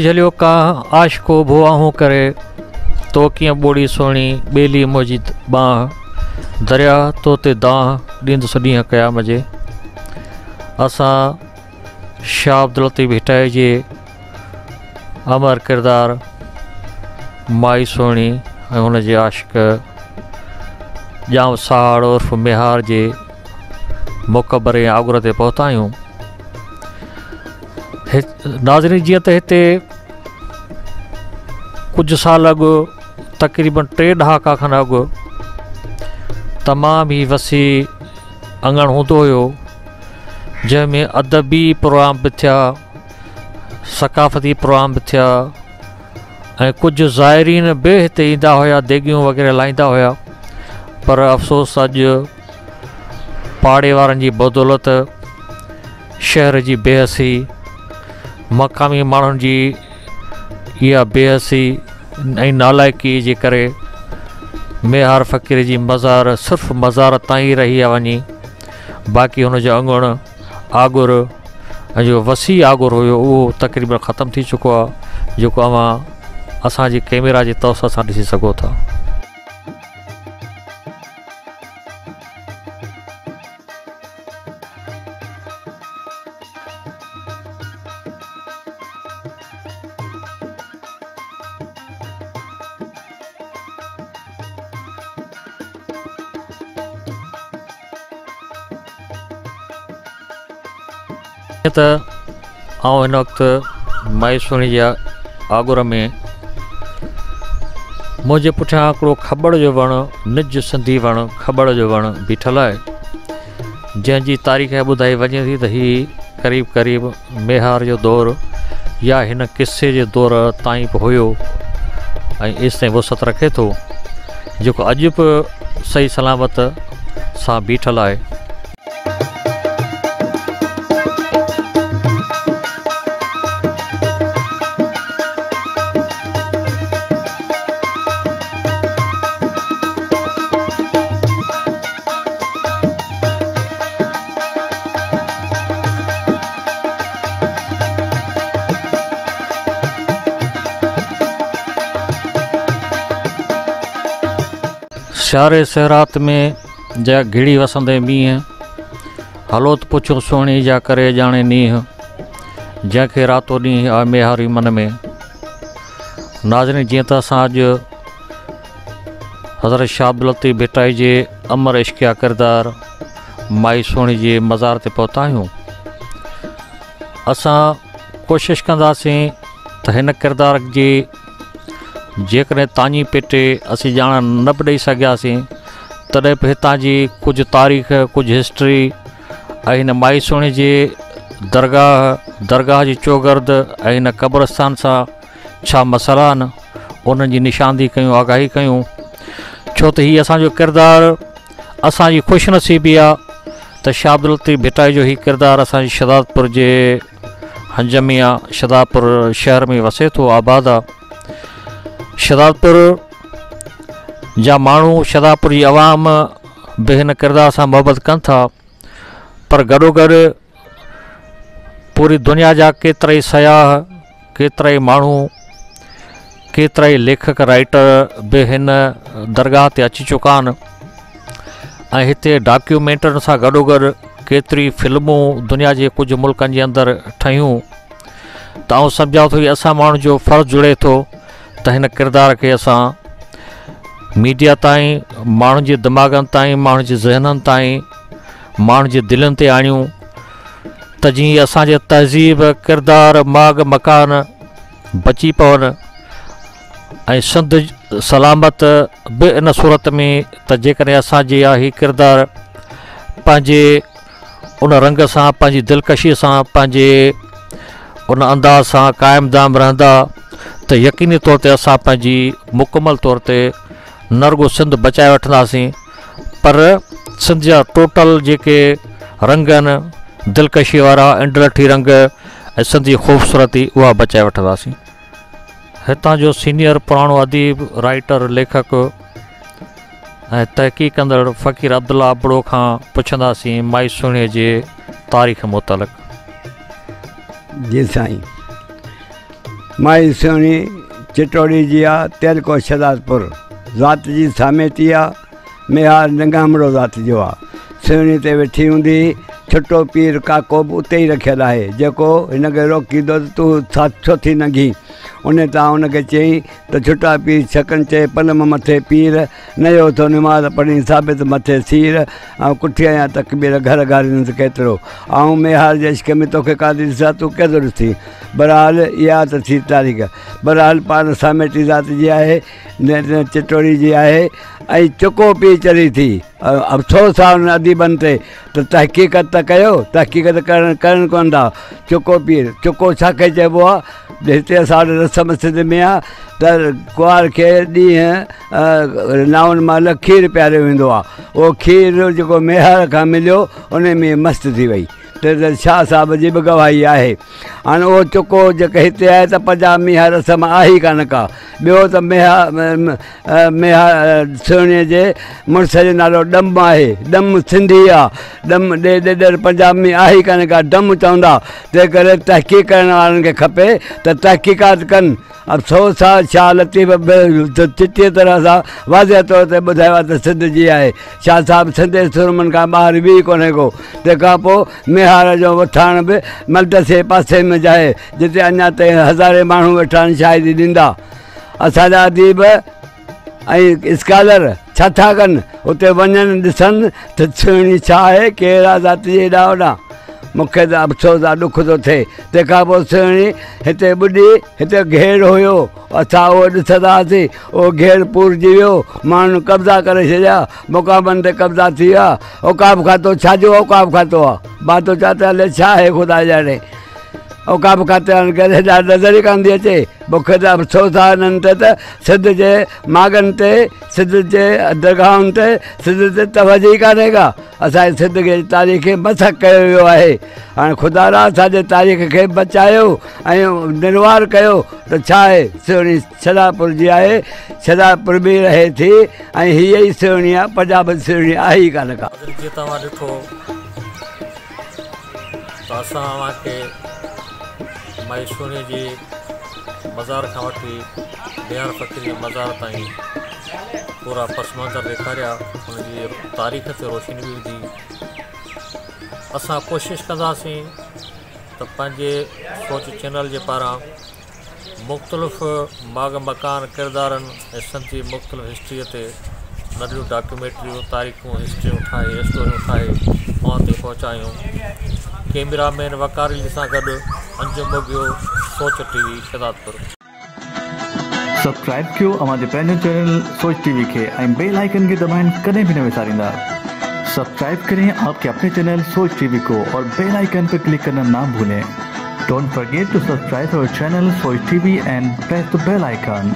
झलियो का आशको भुआहूं करे तो कियां बोड़ी सोनी बेली मोजी बाह दरिया तो ते दाह ॾींद सॾींहं कया मजे। असां शाह अब्दुल लतीफ़ भिटाई जे अमर किरदार माई सोनी ऐं हुन जे आशिक ॼाम साड़ उर्फ़ मिहार जे मुक़बर ऐं आगुर ते पहुता आहियूं। नाज़रीन, जीअं त हिते कुझु साल अॻु तक़रीबन 3 ॾहाका खनि अॻु तमामु ई वसी अंगण हूंदो हुयो जंहिंमें अदबी प्रोग्राम बि थिया, सक़ाफ़ती प्रोग्राम बि थिया ऐं कुझु ज़ाइरीन बि हिते ईंदा हुया, देगियूं वग़ैरह लाहींदा हुया। पर अफ़सोस अॼु पाड़े वारनि जी बदौलत, शहर जी बेहसी, मक़ामी माण्हुनि जी इहा बेहसी ऐं नालाइकी जे करे मिहार फ़क़ीर जी मज़ार सिर्फ़ु मज़ार ताईं रही आहे वञी। बाक़ी हुनजो अंगण आगुर ऐं जो वसी आगुर हुयो उहो तक़रीबन ख़तमु थी चुको आहे, जेको अवां असांजी कैमरा जे तौस सां ॾिसी सघो था। त आउं हिन वक़्तु माई सोनी जे आगुर में मुंहिंजे पुठियां हिकिड़ो खबड़ जो वणु, निज सिंधी वणु, खबड़ जो वणु बीठल आहे, जंहिंजी तारीख़ ॿुधाई वञे थी त हीउ क़रीब क़रीब मिहार जो दौरु या हिन किसे जे दौर ताईं बि हुयो ऐं एसि ताईं वुसत रखे थो, जेको अॼु बि सही सलामत सां बीठल आहे। शारे सहरात में जा घिड़ी वसंदे मींहं, हलो त पुछो सोणी जा करे ॼाणे नींहं, जंहिंखे रातो ॾींहुं आहे मिहारी मन में। नाज़रीन, जीअं त असां अॼु हज़रत शाह अब्दुल लतीफ़ भिटाई जे अमर इश्किया किरदार माई सोणी जे मज़ार ते पहुता आहियूं। असां कोशिशि कंदासीं त हिन किरदार जी जेकॾहिं तांजी पेटे असीं ॼाण न बि ॾेई सघियासीं तॾहिं बि हितां जी कुझु तारीख़, कुझु हिस्ट्री ऐं हिन माई सोणी जे दरगाह जी चौगर्द ऐं हिन क़ब्रस्तान सां छा मसइला आहिनि उन्हनि जी निशानदी कयूं, आगाही कयूं। छो त हीउ असांजो किरदारु असांजी ख़ुशनसीबी आहे त शाह अब्दुल लतीफ़ भिटाई जो हीउ किरदारु असांजी शहदादपुर जे हंज में आहे, शहदादपुर शहर में वसे थो, आबाद आहे। शहदादपुर जा माण्हू, शहदादपुर जी आवाम बि हिन किरदार सां मुहबत कनि था, पर गॾोगॾु पूरी दुनिया जा केतिरा ई सयाह, केतिरा ई माण्हू, केतिरा ई लेखक, राइटर बि हिन दरगाह ते अची चुका आहिनि ऐं हिते डॉक्यूमेंटनि सां गॾोगॾु केतिरी फिल्मूं दुनिया जे कुझु मुल्कनि जे अंदरि ठहियूं। त आउं सम्झां थो असां माण्हू जो फ़र्ज़ु जुड़े थो त हिन किरदार खे असां मीडिया ताईं, माण्हुनि जे दिमाग़नि ताईं, माण्हुनि जे ज़हननि ताईं, माण्हुनि जे दिलनि ते आणियूं त जीअं असांजे तहज़ीब, किरदार, माग मकान बची पवनि ऐं सिंध सलामत बि इन सूरत में त जेकॾहिं असांजे इहा हीउ किरदार पंहिंजे उन रंग सां, पंहिंजी दिलकशी सां, पंहिंजे उन अंदाज़ सां क़ाइमु दाम रहंदा त यकीनी तौर ते असां पंहिंजी मुकमल तौर ते न रुगो सिंध बचाए वठंदासीं, पर सिंध जा टोटल जेके रंग आहिनि, दिलकशी वारा इंडलठी रंग ऐं सिंध जी ख़ूबसूरती, उहा बचाए वठंदासीं। हितां जो सीनियर पुराणो अदीब, राइटर, लेखक ऐं तहक़ीक़ कंदड़ फ़क़ीर अब्दुल्ला अबड़ो खां पुछंदासीं माई सोणीअ जे तारीख़ मुतलिक़। जी साईं, माई सुहिणी चिटोड़ी जी आहे, तेलको शहदादपुर ज़ात जी सामेती आहे, मेहार नंगामड़ो ज़ात जो आहे। सुहिणी ते वेठी हूंदी, छुटो पीर काको बि उते ई रखियलु आहे, जेको हिनखे रोकींदो त तूं छो थी नंघी। उन तां उनखे चयईं त छुटा पीर छकनि चए पलम मथे पीर, नयो थो निमाज़ पढ़ी साबित मथे सीर, ऐं कुठिया या तकबीर घर गारींदुसि केतिरो, ऐं मेहार जे इश्क में तोखे कादी ॾिसां तूं केतिरो ॾिसी। बहरहाल इहा त थी तारीख़। बहरहाल पाण सामेटी ज़ात जी आहे, चिटोड़ी जी आहे, ऐं चुको पी चरी थी। अफ़सोस आहे उन अदीबनि ते त तहक़ीक़त त कयो, तहक़ीक़त करणु कोन था। चुको पीर, चुको छाखे चइबो आहे, हिते असां वटि रस्म सिंध में आहे त कुंवार खे ॾींहुं नाउनि महिल खीरु पीआरियो वेंदो आहे। उहो खीरु जेको मेहार खां मिलियो उन में मस्तु थी वई। त शाह साहिब जी बि गवाही आहे। हाणे उहो चुको जेके हिते आहे त पंजाब में इहा रस्म आहे ई कान का। ॿियो त मेहार सुहिणीअ जे मुड़ुस जो नालो ॾम आहे, ॾम सिंधी आहे। ॾम ॾेॾर पंजाब में आहे ई कान का, ॾम चवंदा। तंहिं करे तहक़ीक़ करण वारनि खे खपे त तहक़ीक़ात कनि। अफ़सोस आहे शाह लतीफ़ चिटीअ तरह सां वाज़िह तौर ते ॿुधायो आहे त सिंध जी आहे। शाह साहिबु सिंधे सुरमनि खां ॿाहिरि बि कोन्हे को। तंहिंखां पोइ मेहार जो वठाण बि मलदसे पासे में जाए, जिते अञा ताईं हज़ारे माण्हू वेठा आहिनि शाहिदी ॾींदा। असांजा अदीब ऐं स्कॉलर छा था कनि, उते वञनि ॾिसनि त सुहिणी छा आहे, कहिड़ा ज़ाति जी हेॾा होॾा। मूंखे त अफ़सोस आहे, ॾुख थो थिए। तंहिंखां पोइ सुहिणी हिते ॿुॾी, हिते घेर हुयो, असां उहो ॾिसंदा हुआसीं, उहो घेर पूरजी वियो, माण्हुनि कब्ज़ा करे छॾिया, मुक़ामनि ते कब्ज़ा थी विया। औकाफ़ खातो, छाजो औकाफ़ खातो आहे, बातो छा त हले छा आहे ख़ुदा ॼाणे। औकाफ़ खाते हेॾा नज़र ई कान थी अचे। मूंखे त अफ़सोस आहे हिननि ते त सिंध जे माॻनि ते, सिंध जे दरगाहुनि ते, सिंध ते तवजो ई कान्हे का। असांजे सिंध खे तारीख़ खे मसख़ कयो वियो आहे। हाणे ख़ुदा रा असांजे तारीख़ खे बचायो ऐं निर्वार कयो त छा आहे। सुहिणी शहदादपुर जी आहे, शहदादपुर बि रहे थी, ऐं हीअ ई सुहिणी आहे, पंजाब जी सुहिणी आहे ई कान का। जीअं तव्हां ॾिठो त असांखे माई सुहिणीअ जी मज़ार खां वठी बिहार फ़क़ीर जे मज़ार ताईं पूरा पस मंज़र ॾेखारिया, हुनजी तारीख़ ते रोशनी बि विधी। असां कोशिशि कंदासीं त पंहिंजे सोच चैनल जे पारां मुख़्तलिफ़ माग मकान किरदारनि ऐं सिंध जी मुख़्तलिफ़ हिस्ट्रीअ ते नंढियूं डॉक्यूमेंट्रियूं, तारीख़ूं, हिस्ट्रियूं ठाहे, स्टोरियूं ठाहे तव्हां ते पहुचायूं। कैमरामैन वकार अली सां गॾु अंजुम मुगियो, सोच टीवी शहदादपुर। सब्सक्राइब कयो हमारे पंहिंजे चैनल सोच टीवी के, बेल आइकन के दबाएं, कदें भी न विसारिंदा। सब्सक्राइब करें आपके अपने चैनल सोच टीवी को और बेल आइकन पर क्लिक करना ना भूलें। Don't forget to subscribe our channel Soch TV and press the bell icon.